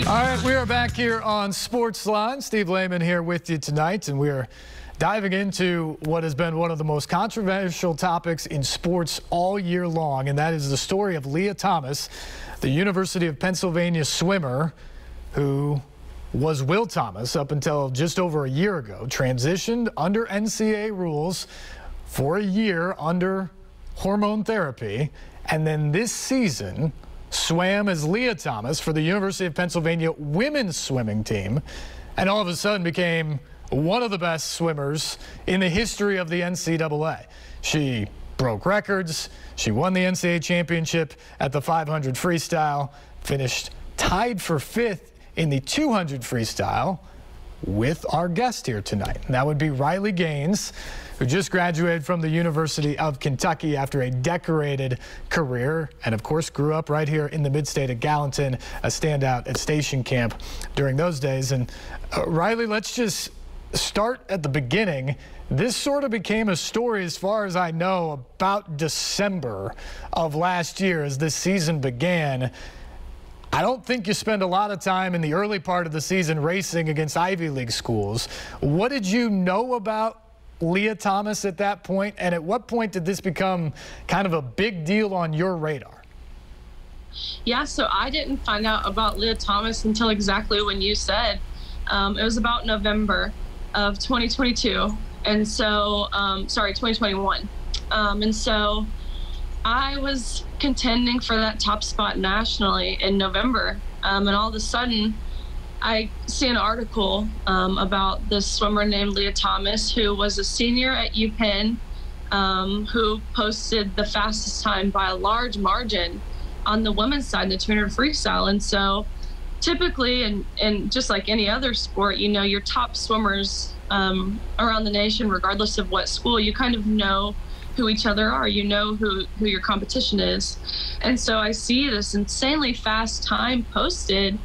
All right, we are back here on SportsLine. Steve Layman here with you tonight, and we are diving into what has been one of the most controversial topics in sports all year long, and that is the story of Lia Thomas, the University of Pennsylvania swimmer who was Will Thomas up until just over a year ago, transitioned under NCAA rules for a year under hormone therapy, and then this season swam as Lia Thomas for the University of Pennsylvania women's swimming team, and all of a sudden became one of the best swimmers in the history of the NCAA. She broke records. She won the NCAA championship at the 500 freestyle, finished tied for 5th in the 200 freestyle with our guest here tonight. And that would be Riley Gaines, who just graduated from the University of Kentucky after a decorated career, and of course grew up right here in the mid-state of Gallatin, a standout at Station Camp during those days. And Riley, let's just start at the beginning. This sort of became a story, as far as I know, about December of last year as this season began. I don't think you spend a lot of time in the early part of the season racing against Ivy League schools. What did you know about Lia Thomas at that point, and at what point did this become kind of a big deal on your radar? Yeah, so I didn't find out about Lia Thomas until exactly when you said. It was about November of 2022, and so, 2021. And so I was contending for that top spot nationally in November, and all of a sudden I see an article about this swimmer named Lia Thomas, who was a senior at UPenn, who posted the fastest time by a large margin on the women's side in the 200 freestyle. And so typically, and just like any other sport, you know, your top swimmers around the nation, regardless of what school, you kind of know who each other are, you know who your competition is. And so I see this insanely fast time posted,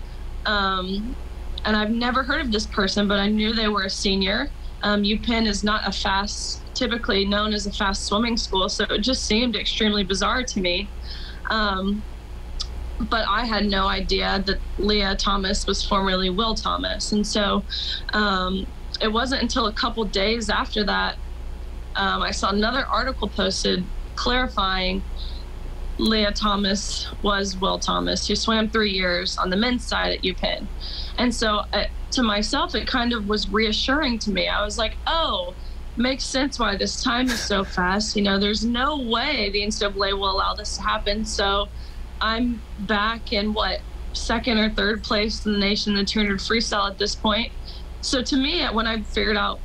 and I've never heard of this person, but I knew they were a senior. UPenn is not typically known as a fast swimming school, so it just seemed extremely bizarre to me. But I had no idea that Lia Thomas was formerly Will Thomas. And so it wasn't until a couple days after that I saw another article posted clarifying Lia Thomas was Will Thomas, who swam 3 years on the men's side at UPenn. And so to myself, it kind of was reassuring to me. I was like, oh, makes sense why this time is so fast. You know, there's no way the NCAA will allow this to happen. So I'm back in, second or third place in the nation in the 200 freestyle at this point. So to me, when I figured out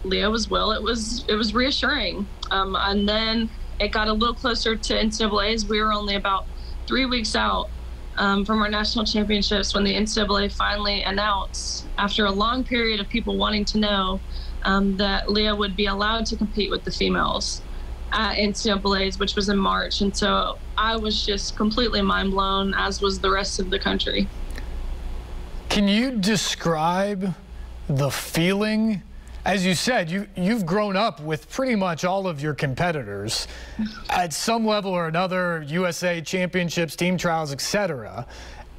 Lia was Will, it was reassuring. And then it got a little closer to NCAA's. We were only about 3 weeks out from our national championships when the NCAA finally announced, after a long period of people wanting to know, that Lia would be allowed to compete with the females at NCAA's, which was in March. And so I was just completely mind blown, as was the rest of the country. Can you describe the feeling? As you said, you've grown up with pretty much all of your competitors at some level or another, USA championships, team trials, etc.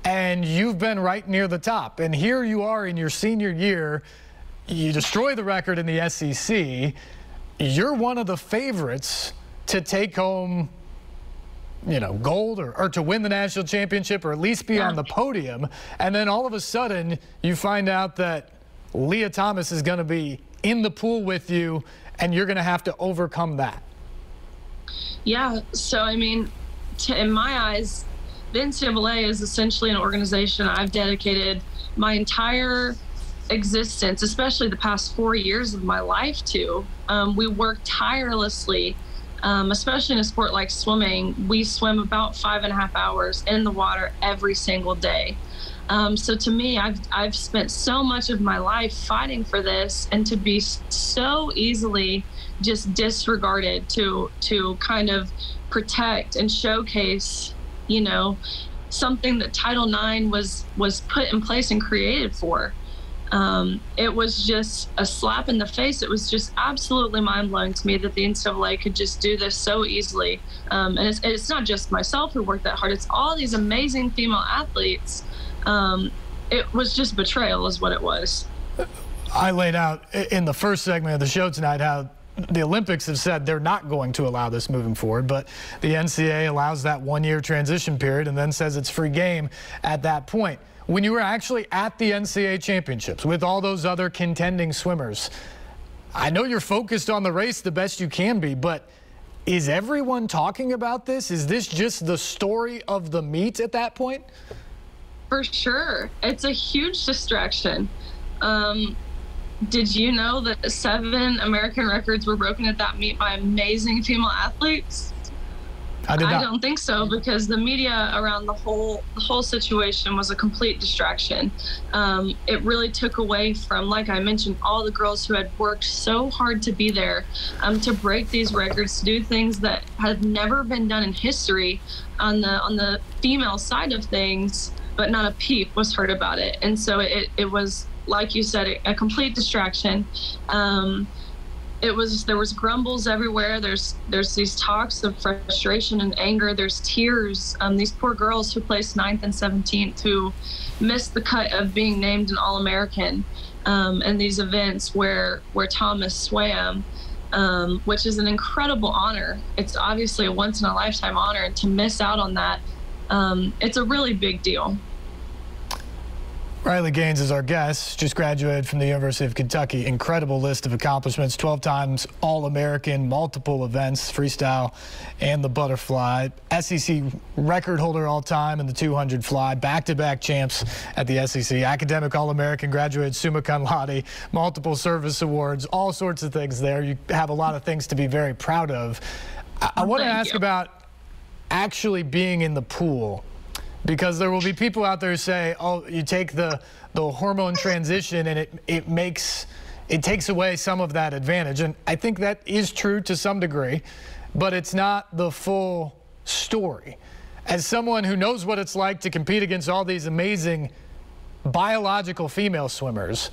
And you've been right near the top. And here you are in your senior year. You destroy the record in the SEC. You're one of the favorites to take home, you know, gold or to win the national championship, or at least be on the podium. And then all of a sudden you find out that Lia Thomas is going to be in the pool with you, and you're going to have to overcome that. Yeah, so I mean, in my eyes, the NCAA is essentially an organization I've dedicated my entire existence, especially the past 4 years of my life, to. We work tirelessly, especially in a sport like swimming. We swim about 5.5 hours in the water every single day. So to me, I've spent so much of my life fighting for this, and to be so easily just disregarded to kind of protect and showcase, you know, something that Title IX was put in place and created for. It was just a slap in the face. It was just absolutely mind-blowing to me that the NCAA could just do this so easily. And it's not just myself who worked that hard. It's all these amazing female athletes it was just betrayal is what it was. I laid out in the first segment of the show tonight how the Olympics have said they're not going to allow this moving forward, but the NCAA allows that one-year transition period and then says it's free game at that point. When you were actually at the NCAA championships with all those other contending swimmers, I know you're focused on the race the best you can be, but is everyone talking about this? Is this just the story of the meet at that point? For sure. It's a huge distraction. Did you know that 7 American records were broken at that meet by amazing female athletes? I did not. I don't think so, because the media around the whole situation was a complete distraction. It really took away from, like I mentioned, all the girls who had worked so hard to be there, to break these records, to do things that have never been done in history on the female side of things, but not a peep was heard about it. And so it was, like you said, a complete distraction. There was grumbles everywhere. There's these talks of frustration and anger. There's tears. These poor girls who placed 9th and 17th who missed the cut of being named an All-American in these events where Thomas swam, which is an incredible honor. It's obviously a once-in-a-lifetime honor, and to miss out on that, it's a really big deal. Riley Gaines is our guest, just graduated from the University of Kentucky. Incredible list of accomplishments, 12 times All-American, multiple events, freestyle and the butterfly. SEC record holder all time in the 200 fly, back-to-back champs at the SEC, academic All-American, graduated summa cum laude, multiple service awards, all sorts of things there. You have a lot of things to be very proud of. I want to ask about actually being in the pool, because there will be people out there who say, oh, you take the hormone transition and it takes away some of that advantage. And I think that is true to some degree, but it's not the full story. As someone who knows what it's like to compete against all these amazing biological female swimmers,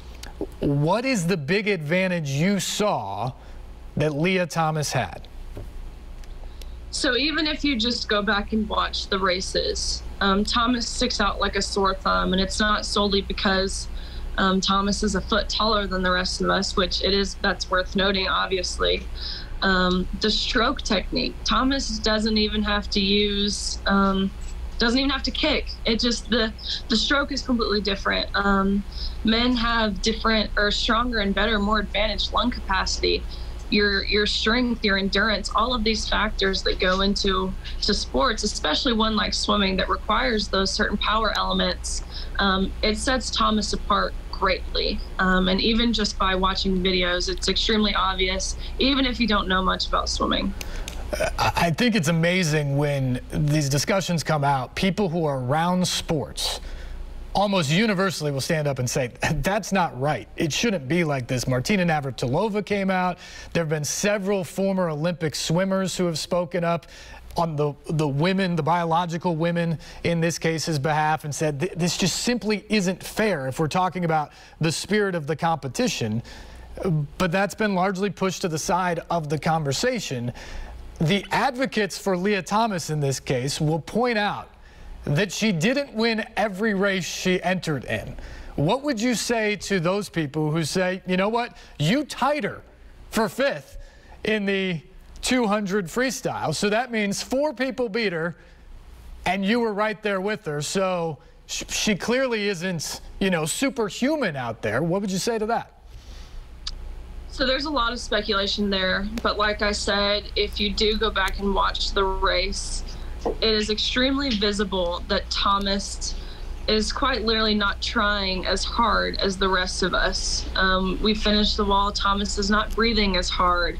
what is the big advantage you saw that Lia Thomas had? So even if you just go back and watch the races, Thomas sticks out like a sore thumb, and it's not solely because Thomas is a foot taller than the rest of us, which that's worth noting, obviously. The stroke technique, Thomas doesn't even have to use, doesn't even have to kick. It just, the stroke is completely different. Men have different, or stronger and better, more advantaged lung capacity. Your strength, your endurance, all of these factors that go into sports, especially one like swimming that requires those certain power elements, it sets Thomas apart greatly. And even just by watching videos, it's extremely obvious, even if you don't know much about swimming. I think it's amazing when these discussions come out, people who are around sports almost universally will stand up and say, that's not right. It shouldn't be like this. Martina Navratilova came out. There have been several former Olympic swimmers who have spoken up on the women, the biological women in this case's behalf, and said this just simply isn't fair if we're talking about the spirit of the competition. But that's been largely pushed to the side of the conversation. The advocates for Lia Thomas in this case will point out that she didn't win every race she entered in. What would you say to those people who say, you know what, you tied her for 5th in the 200 freestyle, so that means 4 people beat her and you were right there with her, so she clearly isn't, you know, superhuman out there. What would you say to that? So there's a lot of speculation there, but like I said, if you do go back and watch the race, it is extremely visible that Thomas is quite literally not trying as hard as the rest of us. We finished the wall. Thomas is not breathing as hard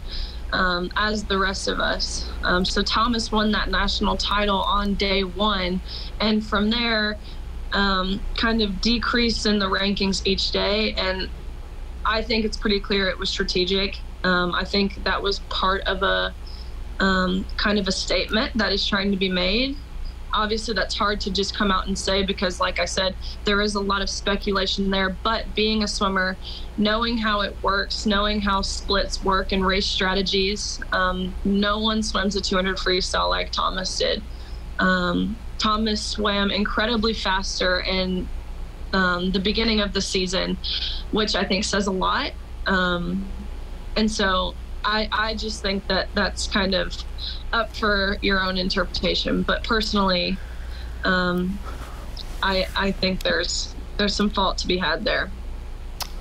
as the rest of us. So Thomas won that national title on day 1, and from there kind of decreased in the rankings each day. And I think it's pretty clear it was strategic. I think that was part of a kind of a statement that is trying to be made. Obviously, that's hard to just come out and say because, like I said, there is a lot of speculation there. But being a swimmer, knowing how it works, knowing how splits work and race strategies, no one swims a 200 freestyle like Thomas did. Thomas swam incredibly faster and the beginning of the season, which I think says a lot. And so I just think that that's kind of up for your own interpretation. But personally, I think there's some fault to be had there.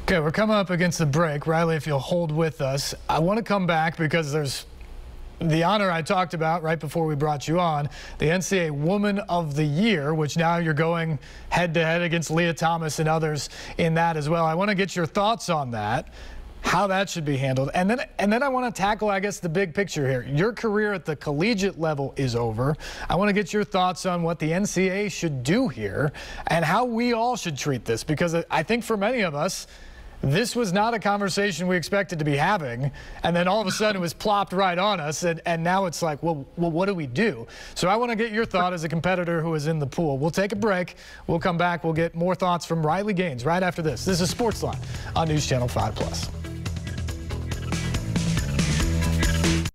Okay, we're coming up against the break. Riley, if you'll hold with us, I want to come back because there's the honor I talked about right before we brought you on, the NCAA Woman of the Year, which now you're going head-to-head against Lia Thomas and others in that as well. I want to get your thoughts on that, how that should be handled. And then I want to tackle, I guess, the big picture here. Your career at the collegiate level is over. I want to get your thoughts on what the NCAA should do here and how we all should treat this, because I think for many of us, this was not a conversation we expected to be having, and then all of a sudden it was plopped right on us, and now it's like, well, what do we do? So I want to get your thought as a competitor who is in the pool. We'll take a break. We'll come back. We'll get more thoughts from Riley Gaines right after this. This is SportsLine on News Channel 5+.